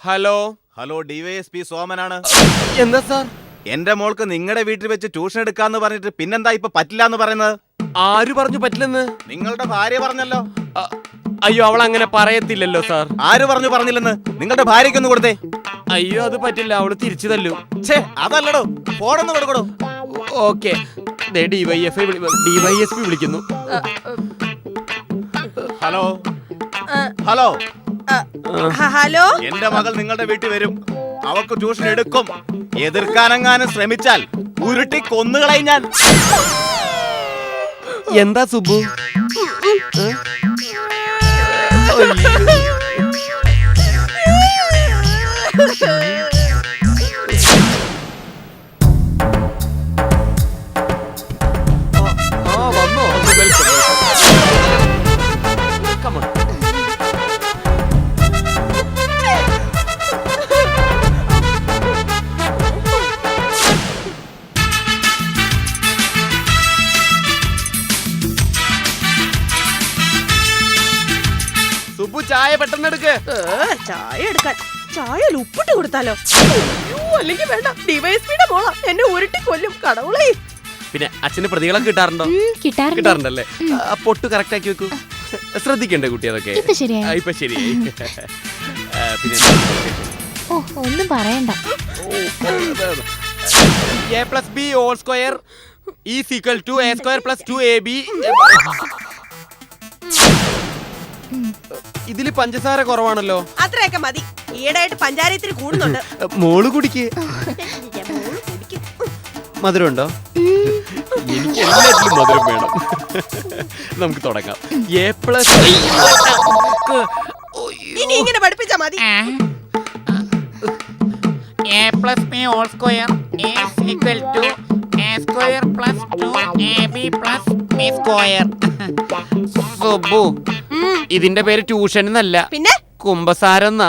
Hello hello DYSP സോമനാണ്. എന്താ sir? എന്റെ മോൾക്ക് നിങ്ങളുടെ വീട്ടിൽ വെച്ച് ട്യൂഷൻ എടുക്കാന്ന് പറഞ്ഞിട്ട് പിന്നെന്താ ഇപ്പൊ പറ്റില്ല എന്ന് പറയുന്നത്? ആര് പറഞ്ഞു പറ്റില്ലെന്ന്? നിങ്ങളുടെ ഭാര്യ പറഞ്ഞല്ലോ. അയ്യോ, അവൾ അങ്ങനെ പറയത്തില്ലല്ലോ സാർ. ആര് പറഞ്ഞില്ലെന്ന്? നിങ്ങളുടെ ഭാര്യയ്ക്കൊന്ന് കൊടുത്തേ. അയ്യോ, അത് പറ്റില്ല, അവള് തിരിച്ചു തല്ലു. അതല്ലടോ, ഫോണൊന്ന് കൊടുക്കടോ. ഓക്കെ, DYSP വിളിക്കുന്നു. ഹലോ ഹലോ ഹലോ, എന്റെ മകൾ നിങ്ങളുടെ വീട്ടിൽ വരും. അവക്ക് ട്യൂഷൻ എടുക്കും. എതിർക്കാനെങ്ങാനും ശ്രമിച്ചാൽ ഉരുട്ടി കൊന്നുകളയും ഞാൻ. എന്താ സുബു? വന്നോ? സുബു, ചായ പെട്ടെന്ന് എടുക്ക്. ചായ എടുക്കാൻ ചായയിൽ ഉപ്പിട്ട് കൊടുത്താലോ? അല്ലെങ്കിൽ വേണ്ട, ഡിവൈഎസ്പിയുടെ മോള എന്നെ ഉരുട്ടി കൊല്ലും. കടവുളേ. പിന്നെ അച്ഛന് പ്രതികളൊക്കെ കിട്ടാറുണ്ടോ? കിട്ടാറുണ്ടല്ലേ? പൊട്ട് കറക്റ്റ് ആക്കി വെക്കൂ. ശ്രദ്ധിക്കണ്ടേ കുട്ടി? അതൊക്കെ ഇപ്പൊ ശരിയായി. പിന്നെ ഒന്നും പറയണ്ട. a+b² = a² + 2ab. ഇതില് പഞ്ചസാര കുറവാണല്ലോ. അത്രയൊക്കെ മതി. ഈടായിട്ട് പഞ്ചായത്തിൽ കൂടുന്നുണ്ട്. മോള് കുടിക്ക്. മധുരം ഉണ്ടോ? എനിക്ക് എല്ലാത്തിലും മധുരം വേണം. നമുക്ക് തുടങ്ങാം. ഇനി ഇങ്ങനെ പഠിപ്പിച്ചാ മതി. a+b² = a² + 2ab + b². Subu, ഇതിന്റെ പേര് ട്യൂഷൻ എന്നല്ല, പിന്നെ കുമ്പസാരം എന്നാ.